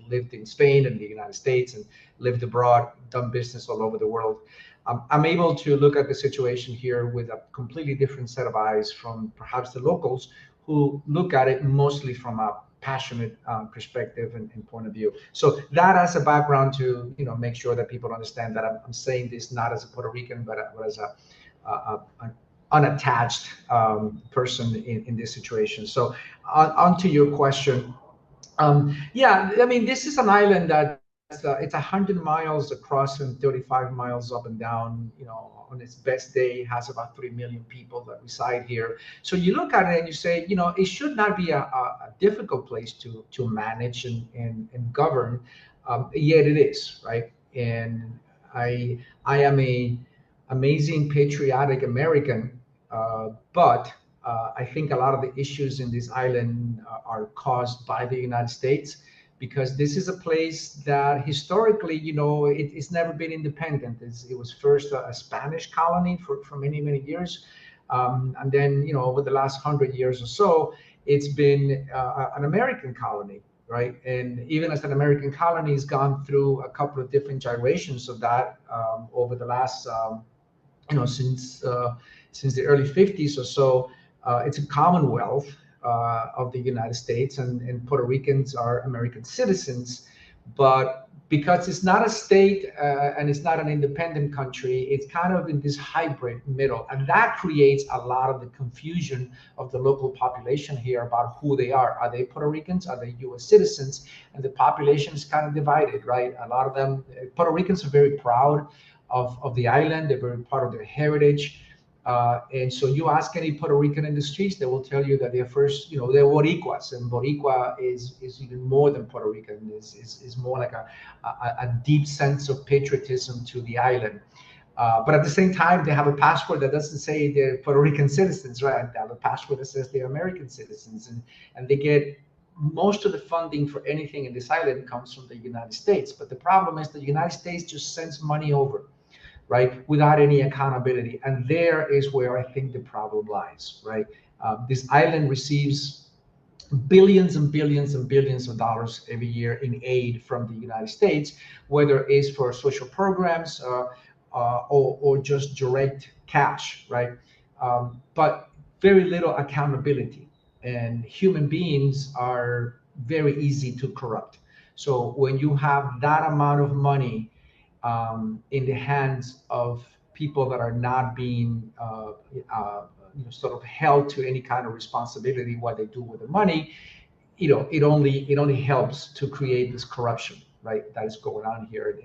lived in Spain and the United States and lived abroad, done business all over the world. I'm able to look at the situation here with a completely different set of eyes from perhaps the locals who look at it mostly from a passionate perspective and point of view. So that as a background to make sure that people understand that I'm saying this not as a Puerto Rican, but as an unattached person in this situation. So on to your question. Yeah, I mean, this is an island that it's 100 miles across and 35 miles up and down. On its best day, has about 3 million people that reside here. So you look at it and you say, it should not be a difficult place to manage and govern. Yet it is, right? And I am a amazing patriotic American, but I think a lot of the issues in this island are caused by the United States, because this is a place that historically, it's never been independent. It was first a Spanish colony for many, many years. And then, over the last 100 years or so, it's been an American colony, right? And even as an American colony, it's gone through a couple of different gyrations of that over the last, since the early 50s or so. It's a commonwealth of the United States, and Puerto Ricans are American citizens. But because it's not a state and it's not an independent country, it's kind of in this hybrid middle. And that creates a lot of the confusion of the local population here about who they are. Are they Puerto Ricans? Are they U.S. citizens? And the population is kind of divided, right? A lot of them, Puerto Ricans are very proud of the island. They're very proud of their heritage. And so you ask any Puerto Rican in the streets, they will tell you that they're first, they're Boricuas, and Boricua is even more than Puerto Rican. Is more like a deep sense of patriotism to the island. But at the same time, they have a passport that doesn't say they're Puerto Rican citizens, right? They have a passport that says they're American citizens, and they get most of the funding for anything in this island comes from the United States. But the problem is the United States just sends money over, right, without any accountability. And there is where I think the problem lies, right? This island receives billions and billions and billions of dollars every year in aid from the United States, whether it's for social programs or just direct cash, right? But very little accountability. And human beings are very easy to corrupt. So when you have that amount of money in the hands of people that are not being sort of held to any kind of responsibility what they do with the money, it only helps to create this corruption, right, that is going on here.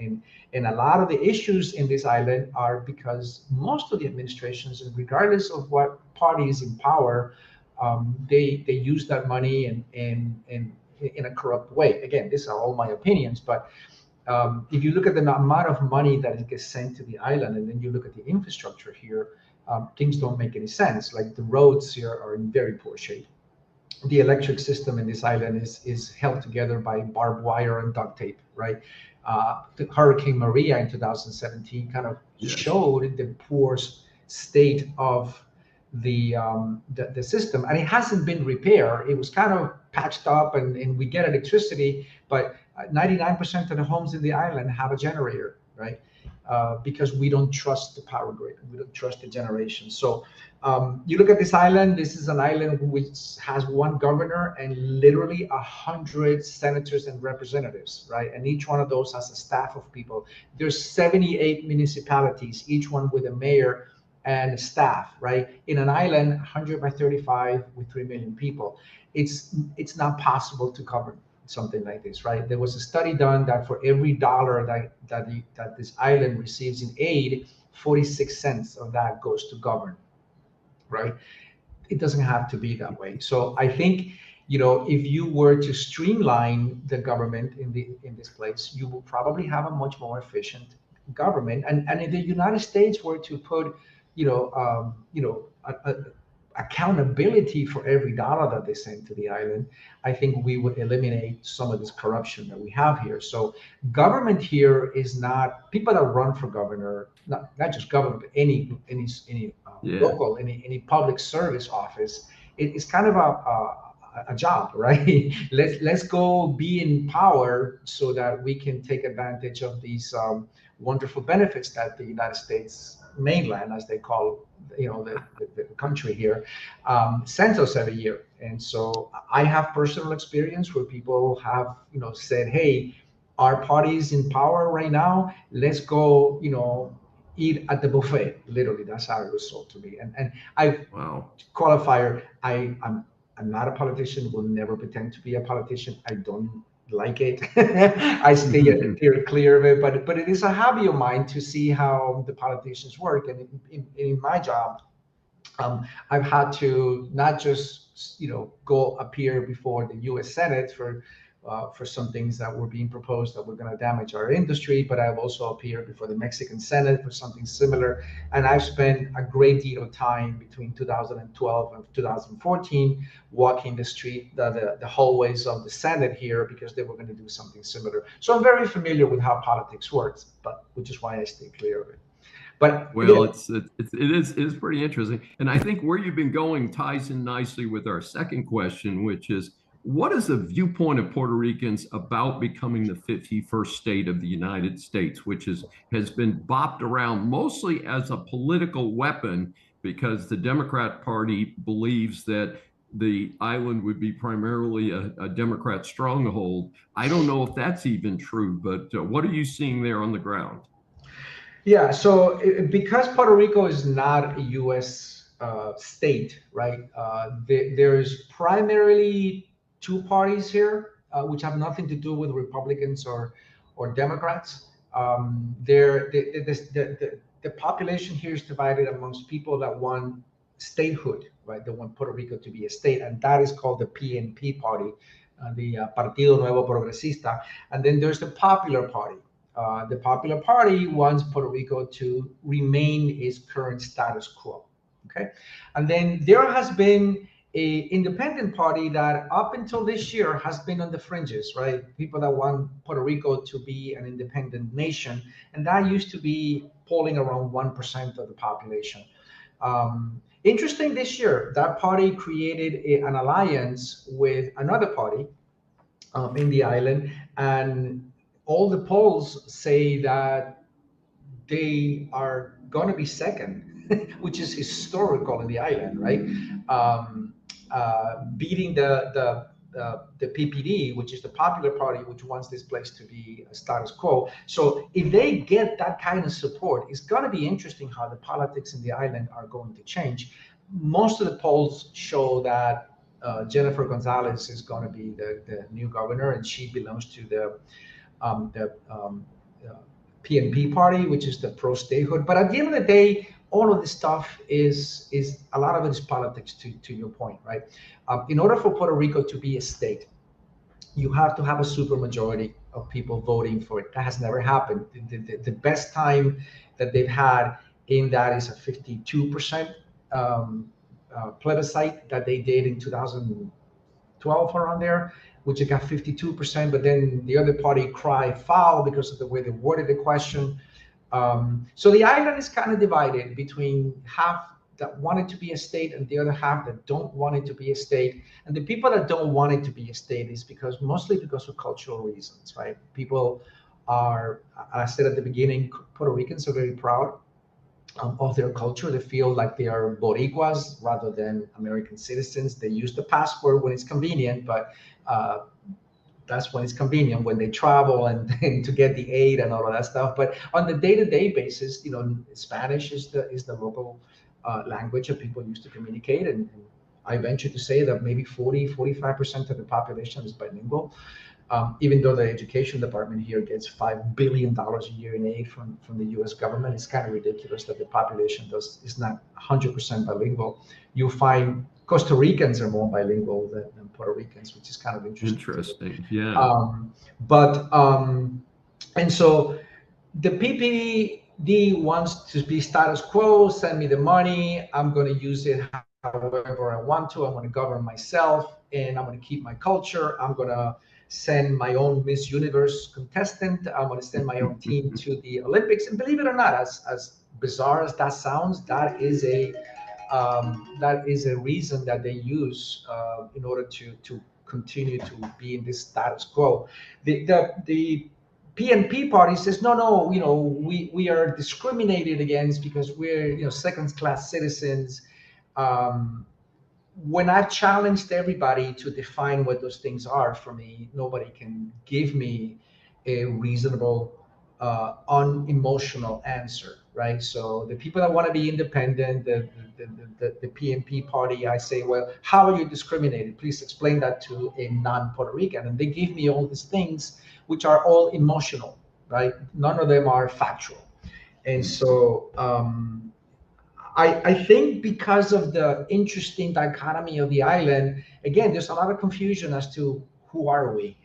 And a lot of the issues in this island are because most of the administrations, and regardless of what party is in power, they use that money and in a corrupt way. Again, these are all my opinions, but if you look at the amount of money that gets sent to the island, and then you look at the infrastructure here, things don't make any sense. Like the roads here are in very poor shape. The electric system in this island is held together by barbed wire and duct tape, right? The Hurricane Maria in 2017 kind of showed the poor state of the system, and it hasn't been repaired. It was kind of patched up, and we get electricity, but 99% of the homes in the island have a generator, right? Because we don't trust the power grid, we don't trust the generation. So you look at this island. This is an island which has one governor and literally 100 senators and representatives, right? And each one of those has a staff of people. There's 78 municipalities, each one with a mayor and staff, right? In an island 100 by 35 with 3 million people, it's not possible to cover something like this, right? There was a study done that for every dollar that this island receives in aid, 46 cents of that goes to govern, right? It doesn't have to be that way. So I think, if you were to streamline the government in this place, you will probably have a much more efficient government. And if the United States were to put accountability for every dollar that they send to the island, I think we would eliminate some of this corruption that we have here. So government here is not people that run for governor, not just government, but any local, any public service office. It's kind of a job, right? Let's go be in power so that we can take advantage of these wonderful benefits that the United States mainland, as they call, the country here, sends us every year. And so I have personal experience where people have, said, hey, our party's in power right now, let's go, eat at the buffet. Literally, that's how it was sold to me. And Wow. qualifier, I'm not a politician, will never pretend to be a politician. I don't like it. I steer clear of it, but it is a hobby of mine to see how the politicians work. And in my job, I've had to not just go appear before the U.S. Senate for some things that were being proposed that were going to damage our industry, but I've also appeared before the Mexican Senate for something similar. And I've spent a great deal of time between 2012 and 2014 walking the hallways of the Senate here because they were going to do something similar. So I'm very familiar with how politics works, which is why I stay clear of it. But well, it is pretty interesting. And I think where you've been going ties in nicely with our second question, which is, what is the viewpoint of Puerto Ricans about becoming the 51st state of the United States, which has been bopped around mostly as a political weapon because the Democrat Party believes that the island would be primarily a Democrat stronghold. I don't know if that's even true, but what are you seeing there on the ground? Yeah, so because Puerto Rico is not a U.S. State, right? There's primarily two parties here, which have nothing to do with Republicans or Democrats. The population here is divided amongst people that want statehood, right? They want Puerto Rico to be a state, and that is called the PNP party, the Partido Nuevo Progresista. And then there's the Popular Party. The Popular Party wants Puerto Rico to remain its current status quo. Okay, and then there has been an independent party that up until this year has been on the fringes, right? People that want Puerto Rico to be an independent nation, and that used to be polling around 1% of the population. Interesting this year, that party created an alliance with another party in the island, and all the polls say that they are going to be second, which is historical in the island, right? Beating the PPD, which is the Popular Party, which wants this place to be a status quo. So if they get that kind of support, it's going to be interesting how the politics in the island are going to change. Most of the polls show that Jennifer Gonzalez is going to be the new governor, and she belongs to the PNP party, which is the pro-statehood. But at the end of the day, all of this stuff is a lot of it is politics, to your point, right? In order for Puerto Rico to be a state, you have to have a supermajority of people voting for it. That has never happened. The best time that they've had in that is a 52% plebiscite that they did in 2012 around there, which it got 52%, but then the other party cried foul because of the way they worded the question. So the island is kind of divided between half that want it to be a state and the other half that don't want it to be a state. And the people that don't want it to be a state is mostly because of cultural reasons, right? People are, I said at the beginning, Puerto Ricans are very proud of their culture. They feel like they are Boricuas rather than American citizens. They use the passport when it's convenient, but that's when it's convenient, when they travel and to get the aid and all of that stuff. But on the day-to-day basis, Spanish is the local language that people use to communicate. And I venture to say that maybe 45% of the population is bilingual. Even though the education department here gets $5 billion a year in aid from the U.S. government, it's kind of ridiculous that the population is not 100% bilingual. You find Costa Ricans are more bilingual than Puerto Ricans, which is kind of interesting. Interesting, yeah. And so the PPD wants to be status quo, send me the money, I'm going to use it however I want to, I'm going to govern myself, and I'm going to keep my culture, I'm going to send my own Miss Universe contestant, I'm going to send my own team to the Olympics. And believe it or not, as bizarre as that sounds, that is a reason that they use in order to continue to be in this status quo. The PNP party says, no, we are discriminated against because we're, second-class citizens. When I've challenged everybody to define what those things are for me, nobody can give me a reasonable, unemotional answer, right? So the people that want to be independent, the PNP party, I say, well, how are you discriminated? Please explain that to a non-Puerto Rican. And they give me all these things, which are all emotional, right? None of them are factual. And so I think because of the interesting dichotomy of the island, again, there's a lot of confusion as to who are we,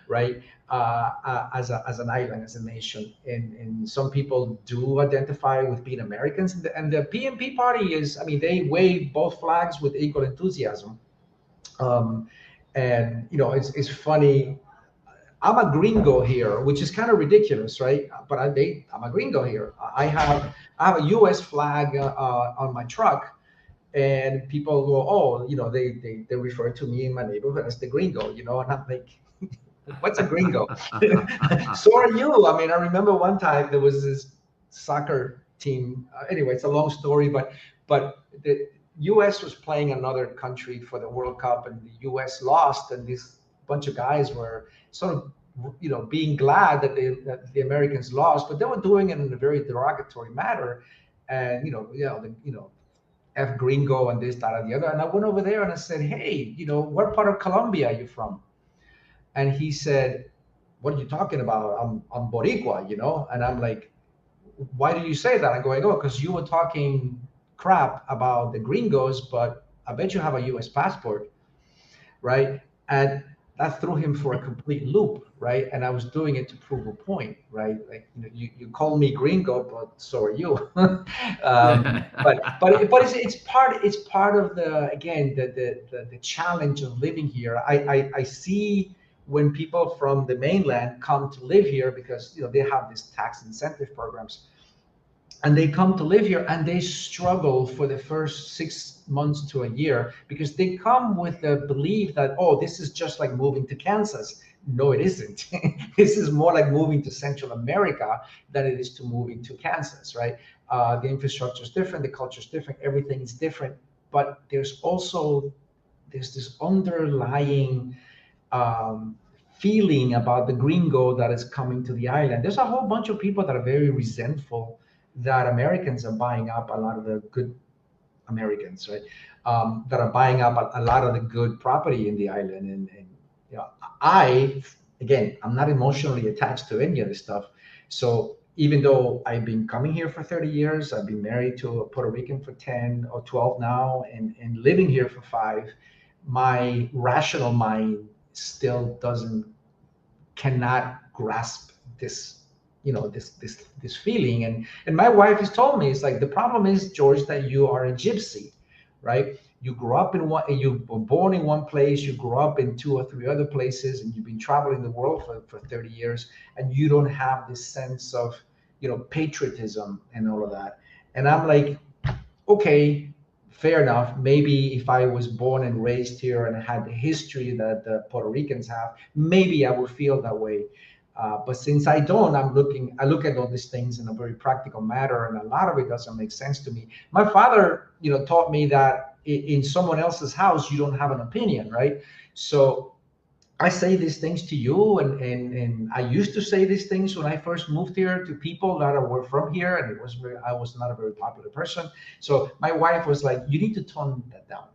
right? As an island, as a nation, and some people do identify with being Americans, and the PNP party is, they wave both flags with equal enthusiasm, and it's funny. I'm a gringo here, which is kind of ridiculous, right? But I'm a gringo here. I have a U.S. flag on my truck, and people go, oh, they refer to me in my neighborhood as the gringo, and I'm like, what's a gringo? So are you. I remember one time there was this soccer team. Anyway, it's a long story, but the U.S. was playing another country for the World Cup, and the U.S. lost, and this bunch of guys were sort of, being glad that the Americans lost, but they were doing it in a very derogatory manner, and F gringo and this, that, and the other. And I went over there and I said, hey, what part of Colombia are you from? And he said, what are you talking about? I'm Boricua, And I'm like, why do you say that? I'm going, oh, because you were talking crap about the gringos, but I bet you have a U.S. passport, right? And that threw him for a complete loop, right? And I was doing it to prove a point, right? Like, you call me gringo, but so are you. But it's part of the, again, the challenge of living here. I see when people from the mainland come to live here because they have these tax incentive programs, and they come to live here and they struggle for the first 6 months to a year because they come with the belief that, oh, this is just like moving to Kansas. No, it isn't. This is more like moving to Central America than it is to moving to Kansas, right? The infrastructure is different, the culture is different, everything is different. But there's this underlying feeling about the gringo that is coming to the island. There's a whole bunch of people that are very resentful that Americans are buying up a lot of the good Americans, right? That are buying up a lot of the good property in the island. And I'm not emotionally attached to any of this stuff. So even though I've been coming here for 30 years, I've been married to a Puerto Rican for 10 or 12 now, and living here for 5, my rational mind still cannot grasp this, this feeling. And my wife has told me, it's like, the problem is, George, that you are a gypsy, right? You grew up in one, you were born in one place, you grew up in 2 or 3 other places, and you've been traveling the world for 30 years, and you don't have this sense of, patriotism and all of that. And I'm like, okay, fair enough. Maybe if I was born and raised here and had the history that the Puerto Ricans have, maybe I would feel that way. But since I don't, I look at all these things in a very practical manner, and a lot of it doesn't make sense to me. My father, taught me that in someone else's house, you don't have an opinion, right? So I say these things to you, and I used to say these things when I first moved here to people that were from here, and I was not a very popular person. So my wife was like, you need to tone that down.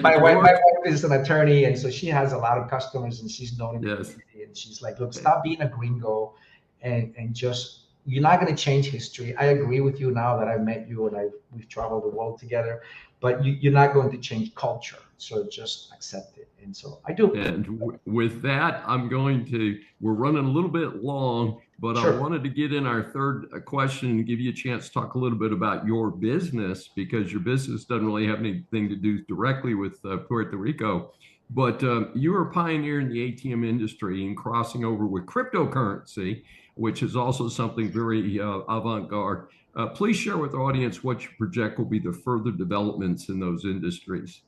My wife is an attorney, and so she has a lot of customers, and she's known in the community, and she's like, look, stop being a gringo, and just, you're not going to change history. I agree with you now that I've met you and we've traveled the world together, but you're not going to change culture. So just accept it. And so I do. And with that, we're running a little bit long, but sure. I wanted to get in our third question and give you a chance to talk a little bit about your business, because your business doesn't really have anything to do directly with Puerto Rico. But you are a pioneer in the ATM industry and crossing over with cryptocurrency, which is also something very avant-garde. Please share with the audience what you project will be the further developments in those industries.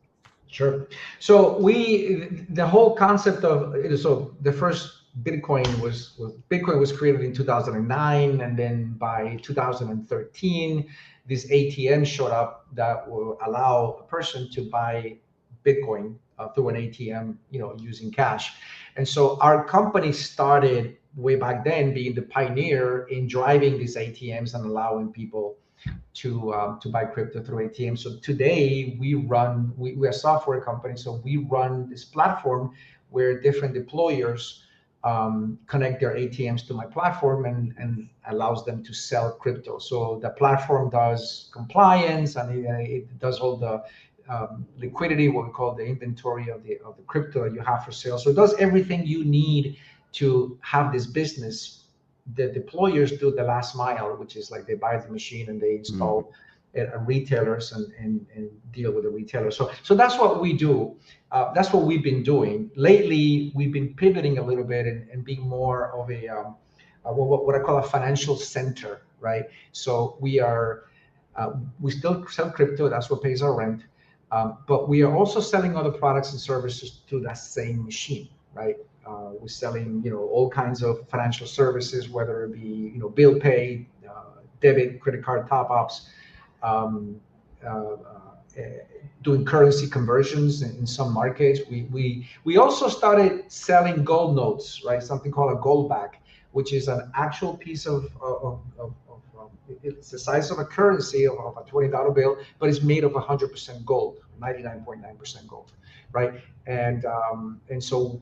Sure. So the whole concept of, so the first Bitcoin was created in 2009, and then by 2013, this ATM showed up that will allow a person to buy Bitcoin through an ATM, using cash. And so our company started way back then being the pioneer in driving these ATMs and allowing people to buy crypto through ATM. So today we are a software company, so we run this platform where different deployers connect their ATMs to my platform and allows them to sell crypto. So the platform does compliance, and it does all the liquidity, what we call the inventory of the crypto that you have for sale. So it does everything you need to have this business. The deployers do the last mile, which is like they buy the machine and they install at retailers and deal with the retailer. So that's what we do. That's what we've been doing. Lately, we've been pivoting a little bit and being more of a what I call a financial center, right? So we still sell crypto. That's what pays our rent. But we are also selling other products and services to that same machine, right? We're selling, all kinds of financial services, whether it be, bill pay, debit, credit card top-ups, doing currency conversions in some markets. We also started selling gold notes, right? Something called a gold back, which is an actual piece of it's the size of a currency of a $20 bill, but it's made of 100% gold, 99.9% gold, right? And so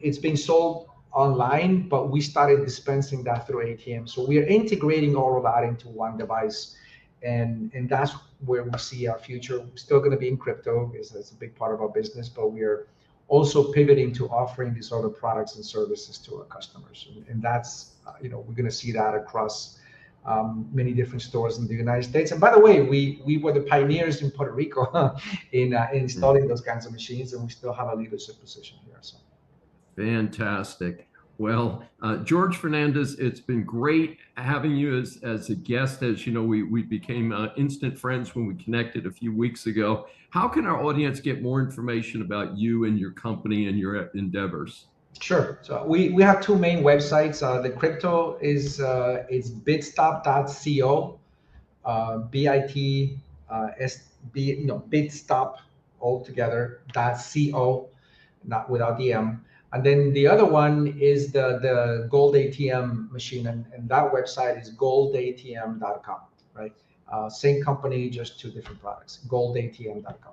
it's being sold online, but we started dispensing that through ATM. So we are integrating all of that into one device, and that's where we see our future. We're still going to be in crypto, it's a big part of our business, but we are also pivoting to offering these other products and services to our customers, and that's we're going to see that across many different stores in the United States. And by the way, we were the pioneers in Puerto Rico in installing those kinds of machines, and we still have a leadership position here. So. Fantastic. Well, George Fernandez, it's been great having you as a guest. As you know, we became instant friends when we connected a few weeks ago. How can our audience get more information about you and your company and your endeavors? Sure. So we have two main websites. The crypto is bitstop.co, bitstop all together .co, not without the M. And then the other one is the Gold ATM machine, and that website is goldatm.com, right? Same company, just two different products, goldatm.com.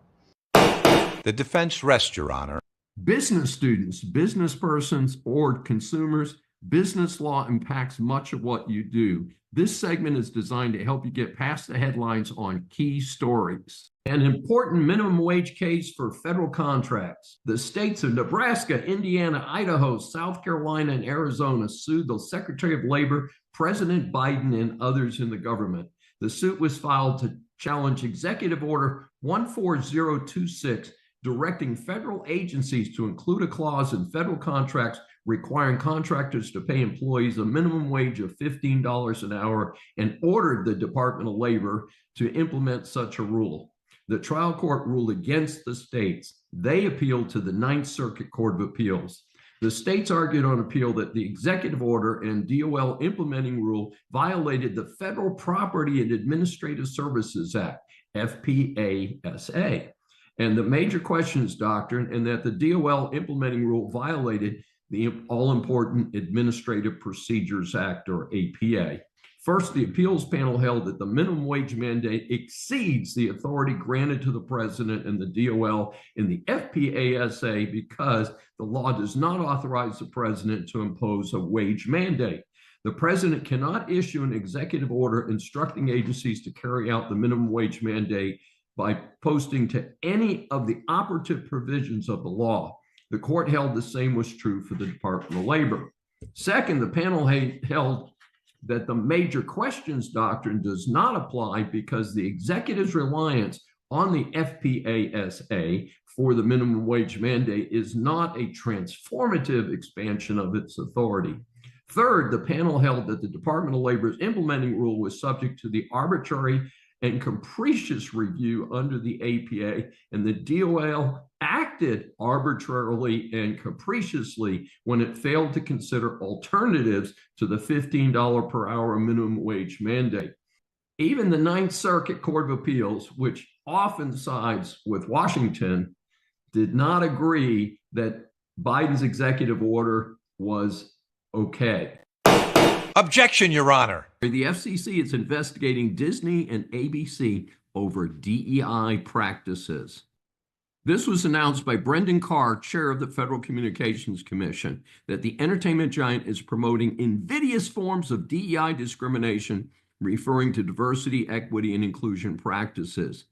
The defense rests, Your Honor. Business students, business persons, or consumers, business law impacts much of what you do. This segment is designed to help you get past the headlines on key stories. An important minimum wage case for federal contracts. The states of Nebraska, Indiana, Idaho, South Carolina, and Arizona sued the Secretary of Labor, President Biden, and others in the government. The suit was filed to challenge Executive Order 14026, directing federal agencies to include a clause in federal contracts requiring contractors to pay employees a minimum wage of $15 an hour, and ordered the Department of Labor to implement such a rule. The trial court ruled against the states. They appealed to the Ninth Circuit Court of Appeals. The states argued on appeal that the executive order and DOL implementing rule violated the Federal Property and Administrative Services Act, FPASA, and the major questions doctrine, and that the DOL implementing rule violated the all-important Administrative Procedures Act, or APA. First, the appeals panel held that the minimum wage mandate exceeds the authority granted to the president and the DOL in the FPASA because the law does not authorize the president to impose a wage mandate. The president cannot issue an executive order instructing agencies to carry out the minimum wage mandate by posting to any of the operative provisions of the law. The court held the same was true for the Department of Labor. Second, the panel held that the major questions doctrine does not apply because the executive's reliance on the FPASA for the minimum wage mandate is not a transformative expansion of its authority. Third, the panel held that the Department of Labor's implementing rule was subject to the arbitrary and capricious review under the APA, and the DOL acted arbitrarily and capriciously when it failed to consider alternatives to the $15 per hour minimum wage mandate. Even the Ninth Circuit Court of Appeals, which often sides with Washington, did not agree that Biden's executive order was okay. Objection, Your Honor. The FCC is investigating Disney and ABC over DEI practices. This was announced by Brendan Carr, chair of the Federal Communications Commission, that the entertainment giant is promoting invidious forms of DEI discrimination, referring to diversity, equity, and inclusion practices.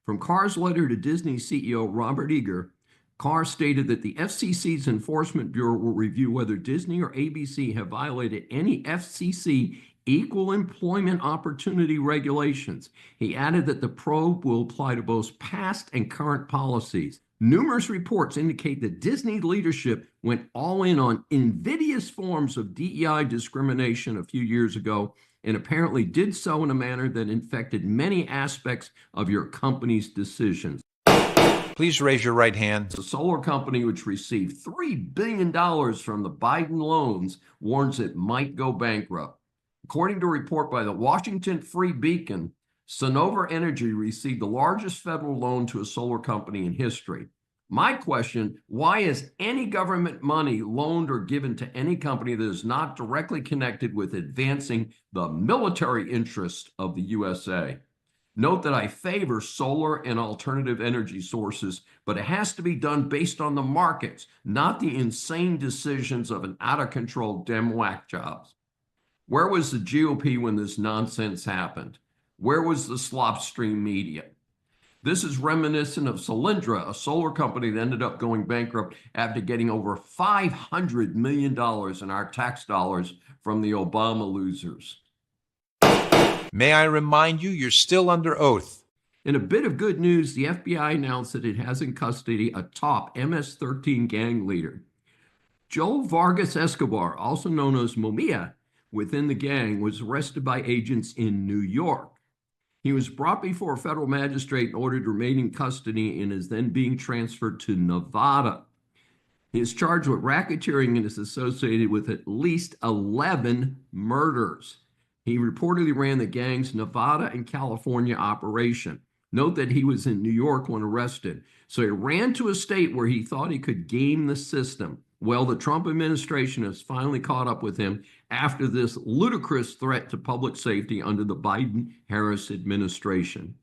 From Carr's letter to Disney CEO Robert Iger, Carr stated that the FCC's Enforcement Bureau will review whether Disney or ABC have violated any FCC equal employment opportunity regulations. He added that the probe will apply to both past and current policies. Numerous reports indicate that Disney leadership went all in on invidious forms of DEI discrimination a few years ago, and apparently did so in a manner that infected many aspects of your company's decisions. Please raise your right hand. The solar company, which received $3 billion from the Biden loans, warns it might go bankrupt. According to a report by the Washington Free Beacon, Sonova Energy received the largest federal loan to a solar company in history. My question, why is any government money loaned or given to any company that is not directly connected with advancing the military interests of the USA? Note that I favor solar and alternative energy sources, but it has to be done based on the markets, not the insane decisions of an out-of-control Dem whack jobs. Where was the GOP when this nonsense happened? Where was the slopstream media? This is reminiscent of Solyndra, a solar company that ended up going bankrupt after getting over $500 million in our tax dollars from the Obama losers. May I remind you, you're still under oath. In a bit of good news, the FBI announced that it has in custody a top MS-13 gang leader. Joe Vargas Escobar, also known as Momia, within the gang, was arrested by agents in New York. He was brought before a federal magistrate and ordered to remain in custody and is then being transferred to Nevada. He is charged with racketeering and is associated with at least 11 murders. He reportedly ran the gang's Nevada and California operation. Note that he was in New York when arrested. So he ran to a state where he thought he could game the system. Well, the Trump administration has finally caught up with him after this ludicrous threat to public safety under the Biden-Harris administration.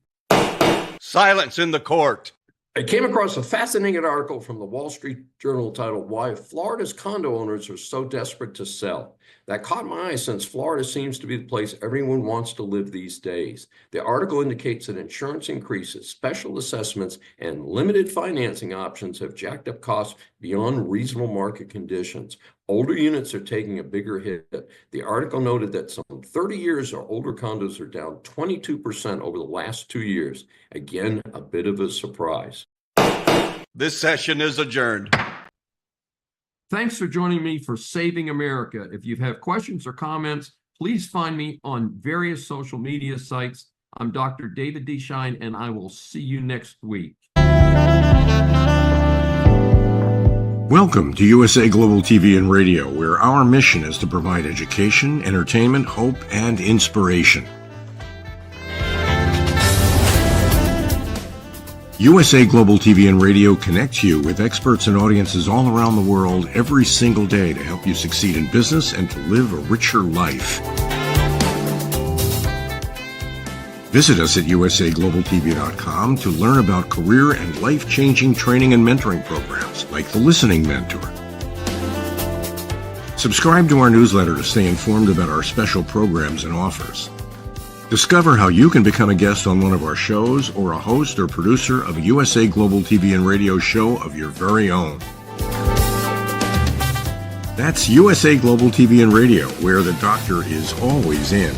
Silence in the court. I came across a fascinating article from the Wall Street Journal titled "Why Florida's Condo Owners Are So Desperate to Sell." That caught my eye since Florida seems to be the place everyone wants to live these days. The article indicates that insurance increases, special assessments, and limited financing options have jacked up costs beyond reasonable market conditions. Older units are taking a bigger hit. The article noted that some 30 years or older condos are down 22% over the last 2 years. Again, a bit of a surprise. This session is adjourned. Thanks for joining me for Saving America. If you have questions or comments, please find me on various social media sites. I'm Dr. David D. Schein, and I will see you next week. Welcome to USA Global TV and Radio, where our mission is to provide education, entertainment, hope, and inspiration. USA Global TV and Radio connects you with experts and audiences all around the world every single day to help you succeed in business and to live a richer life. Visit us at usaglobaltv.com to learn about career and life-changing training and mentoring programs like the Listening Mentor. Subscribe to our newsletter to stay informed about our special programs and offers. Discover how you can become a guest on one of our shows or a host or producer of a USA Global TV and Radio show of your very own. That's USA Global TV and Radio, where the doctor is always in.